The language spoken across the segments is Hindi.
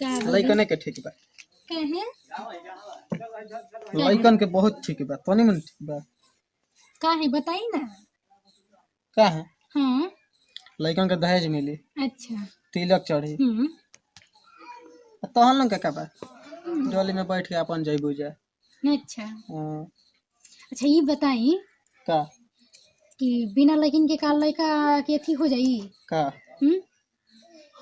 का लइकने के ठीक बा। कहे लइकन के बहुत ठीक बा, तनी मन ठीक बा। काहे बताई ना। का है हाँ लइकन के दहेज मिली, अच्छा। तिलक चढ़ी, तहन न का बा डोली में बैठ के अपन जइबू जा। अच्छा हाँ, अच्छा ये बताई का कि बिना लड़किन के का लड़का के अथी हो जाई। का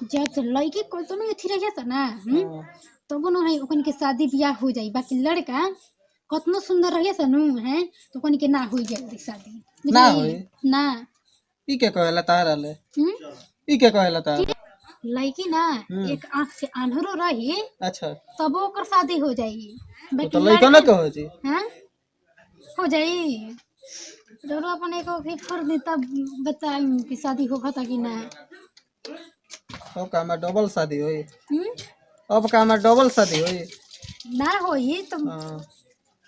जब से लड़की को तो नहीं अथी रहिए ना हाँ, तो वो है ओकन के शादी ब्याह हो जाई। बाकी लड़का कतनो सुंदर रहिए सनु है तो ओकन के ना हो जल्दी शादी ना बुझाई होई ना। ई के कहेला तारा ले, हम्म? ई के कहेला तारा। लड़की ना एक आंख से आंधरो रही अच्छा तब ओकर शादी हो जाई। तो बाकी लइकन लड़का के हो जी। हाँ हो जाई। जरूर अपन एक फिर दी तब बताई कि शादी होगा था कि ना। अब का हमार डबल शादी होई, हम्म? अब का हमार डबल शादी होई। ना होई तो हाँ,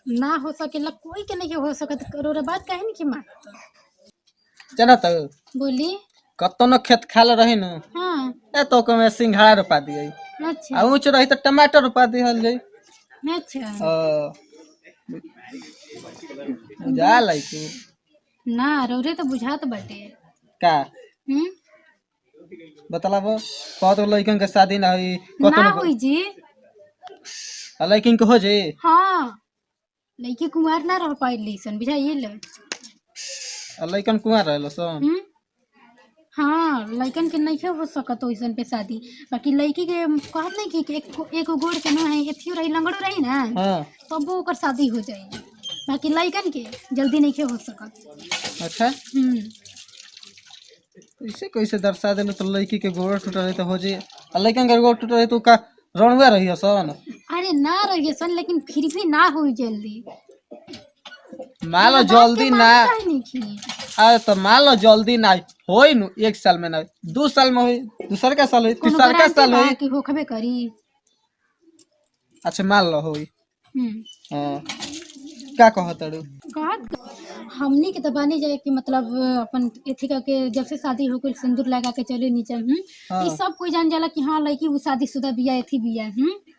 ना हो सकेला कोई के नहीं हो सकत। करोड़ बात काहे नहीं कि माँ जाना तो बोली। कतनो खेत खाल रही न हाँ ए तो में सिंघाड़ा रोपा दिए, अच्छा आ ऊंच रही तो टमाटर रोपा दिहल जाई। अच्छा जा लइकू ना रौरे तो बुझात बाटे। का हम्म? बतलाब कत लइकन के शादी ना होई ना कतनो होई जी। लइकन के हो जी। हाँ लड़की कुमार ना रह पाइली सन बुझाइल। लइकन कुआं रहल सन। हाँ लड़कन के नहीं हो सकत ओइसन पे शादी। बाकी लड़की के कहत नहीं कि एक गोड़ के ना है एथियो रही लंगड़ो रही ना हाँ तब वो ओकर शादी हो जाई। बाकी लड़कन के जल्दी नहीं हो सकत। अच्छा ऐसे कैसे दर्शा देलो तो लड़की के गोड़ टूट रही तो हो जी, आ लइकन के गोड़ टूट रही तो का रणुआ रही सन। अरे ना रहिए सन लेकिन फिर भी ना हुई जल्दी। मान लो बात के जल्दी ना मानी काहे नहीं की। अरे तो मान लो जल्दी ना होई नु, एक साल में ना 2 साल में होई, दूसर का साल होई, कोनो तीसर का गारंटी साल बा होई। कि होखबे करी। अच्छा मान लो होई। हम्म हाँ का कहत अड़ू। कहत हमनी के तो बानी जाए कि मतलब अपन एथी के जब से शादी हो गई सिंदूर लगा के चले नीचे हाँ ये सब कोई जान जाला कि हाँ लड़की वो शादीशुदा बिया एथी बिया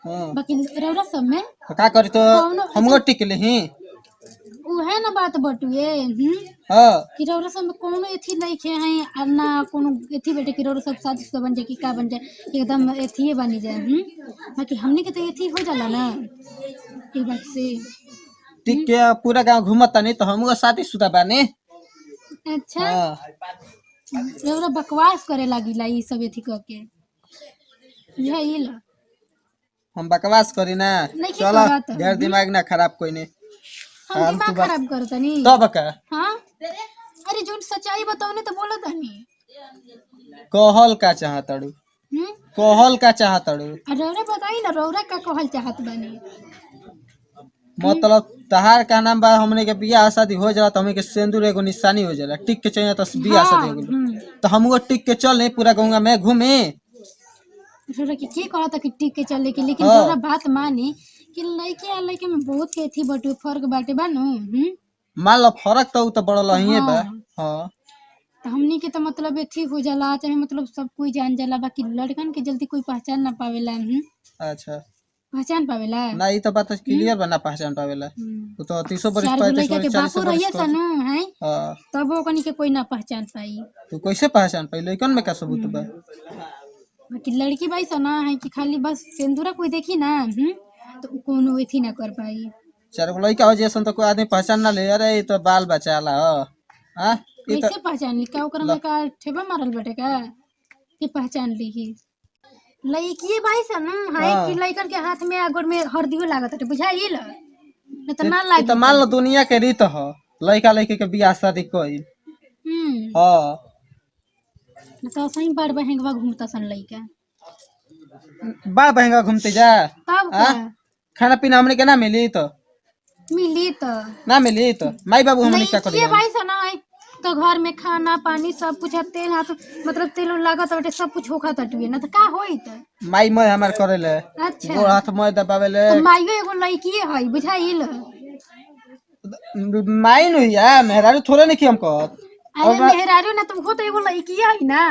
हाँ बाकी रौरा सब में तो का करी तो कौनो हमगो टिक लेही। उहे ना बात बटुए हाँ कि रौरा सब में कोनो एथी नहीं खे हैं और ना कोनो एथी बेटे कि रौरा सब शादीशुदा बन जाए कि का बन जाए एकदम एथी बनी जाए। बाकी हमनी के तो एथी हो जाला ना ये बात से। टिक के पूरा गांव घूमत नहीं तो हमगो शादीशुदा बानी। अच्छा हाँ रौरा बकवास करे लागिला ई सब एथी क के बुझाइल। हम बकवास करी ना, नहीं की चलो करत। ढेर दिमाग ना खराब कोई नहीं। हम दिमाग खराब करतनी तब का हाँ। अरे झूठ सच्चाई बताओ ने तो बोला तनी। कहल का चाहत अड़ू, कहल का चाहत अड़ू। रौरा बताई ना रौरा का कहल चाहत बनी। मतलब तहार का नाम बा हमने के बियाह शादी हो जाला तो हमने के सिंदूर एगो निशानी हो जाला, टिक के चाहिए तो बियाह शादी हो गेल तो हमगो टिक के चले पूरा गंगा में घूमे। रौरा के कहता कि टिक के चले के लेकिन हाँ। रौरा बात मानी कि लड़के आ लड़के में बहुत के एथी बटू फर्क बाटे बानू। मान लो फर्क तो उ तो बड़ल ही बा। हाँ। हाँ तो हमनी के तो मतलब एथी हो जाला चाहे मतलब सब कोई जान जाला बाकी लड़कन के जल्दी कोई पहचान ना पावेला। अच्छा पहचान पावेला ना ई तो बात क्लियर बना पहचान पावेला। उ तो 30 बरिस 35 लड़का के बरिस 40 बापू बरिस रहिए सनु है हां तब ओकनी के कोई ना पहचान पाई। तू कैसे पहचान पाई लइकन में का सबूत बा। बाकी लड़की बाई सना है कि खाली बस सिंदूरा कोई देखी ना तो कोनो एथी ना कर पाई। चार गो लइका हो जैसन तो कोई आदमी पहचान ना ले, अरे ई तो बाल बच्चा ला ह। हां ई तो कैसे पहचान ली का ओकरा में का ठेबा मारल बटे का कि पहचान ली ही। लड़की बाई सनु है कि लड़कन के हाथ में गोड़ में हरदियो लागत है बुझाइल न त ना ई लागी। तो मान लो दुनिया के रीत ह लइका लइकी के बियाह शादी कइल। हां न तो सही बड़ बहंगवा घूमता सन लइका बा बहंगा घूमते जा। तब हां का खाना पीना हमने के ना मिली तो मिली तो ना मिली तो माई बाबू हमने क्या लड़की करी। बाई सना है तो घर में खाना पानी सब कुछ है तेल हाथ मतलब तेल लागत बाटे सब कुछ होखा तटुए ना तो का होई त माई मैं हमार करेले अच्छा गोड़ हाथ मैं दबावेले। तो माइयो एगो लड़की है बुझाइल। माई नहीं है मेहरारू थोड़े नहीं कि हम कहत। अरे मेहरारू ना तुमको तो एगो लड़की है ना।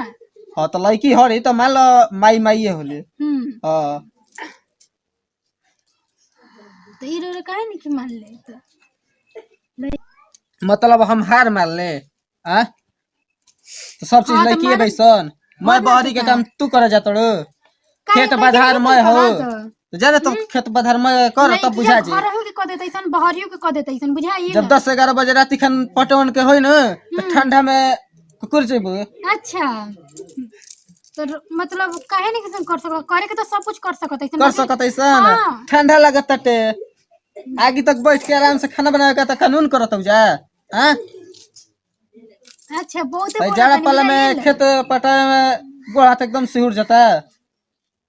हाँ तो लड़की हरी तो मान लो माई माई होले। हाँ तो ई रो काहे नहीं कि मान ले तो मतलब हम हार मान ले आ तो सब चीज हाँ तो लड़की मान बैसन मैं हाँ ना बहरी तो के का काम तू करे जात रो काहे खेत लइके बधार नहीं मैं सन हो कहत तो जाने तो खेत बधार मैं कर तब लइकिया बुझा जे घर हो के क देतैसन बहरियो के क देतैसन बुझाइल जब 10-11 बजे रात खन पटवन के होई न तो ठंडा में कुकुर जेबो अच्छा तो मतलब काहे नहीं किसन कर सको करे के तो सब कुछ कर सकत ऐसन कर सकत ऐसन हाँ ठंडा लगत तटे आगे तक बैठ के आराम से खाना बनावे का त कानून करत हो जा हां अच्छा बहुत भाई बोला जाड़ा तनी पाला में बुझाइल खेत पटावे में गोड़ा त एकदम सिहुर जाता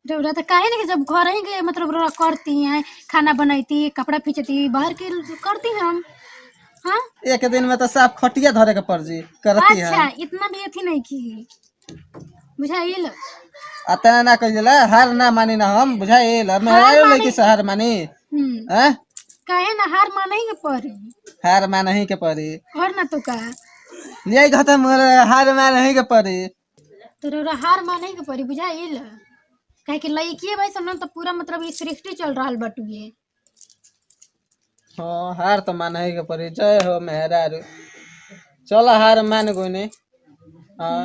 रौरा तो काहे नहीं जब घर ही के मतलब रौरा करती हैं खाना बनाती कपड़ा खींचती बाहर के करती हम हाँ एक दिन में तो साफ खटिया धरे के पड़ जी करती है अच्छा इतना भी अथी नहीं की बुझाइल अतना ना कहिला हार ना मानी ना हम बुझाइल हार मेहरायो माने लड़की से हार मानी हैं काहे ना हार माने के पड़ी हार मानही के पड़ी और ना तो का लिया घटा मोर हार मानही के पड़ी तो रौरा हार माने के पड़ी बुझाइल काहे कि लड़की भाई सब तो पूरा मतलब ये सृष्टि चल रहा बटुए हाँ हार तो मानही के पड़ी जय हो मेहरारू चलो हार मान गोने हाँ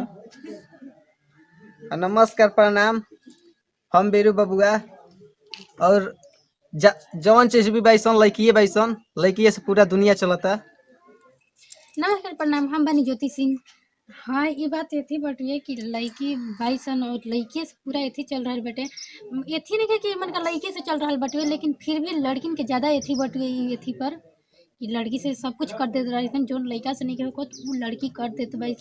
नमस्कार प्रणाम हम बीरू बबुआ और जवन चीज भी बैसन लड़की से पूरा दुनिया चलता नमस्कार प्रणाम हम बनी ज्योति सिंह हाँ ये बात एथी बटुए कि लड़की भाई सन और लड़के से पूरा एथी चल रहा बटे एथी नहीं कि मन का लड़के से चल रहा बटुए लेकिन फिर भी लड़किन के ज़्यादा एथी बटुए एथी पर कि लड़की से सब कुछ कर देते रही जो लड़का से नहीं के वो लड़की कर देते भाई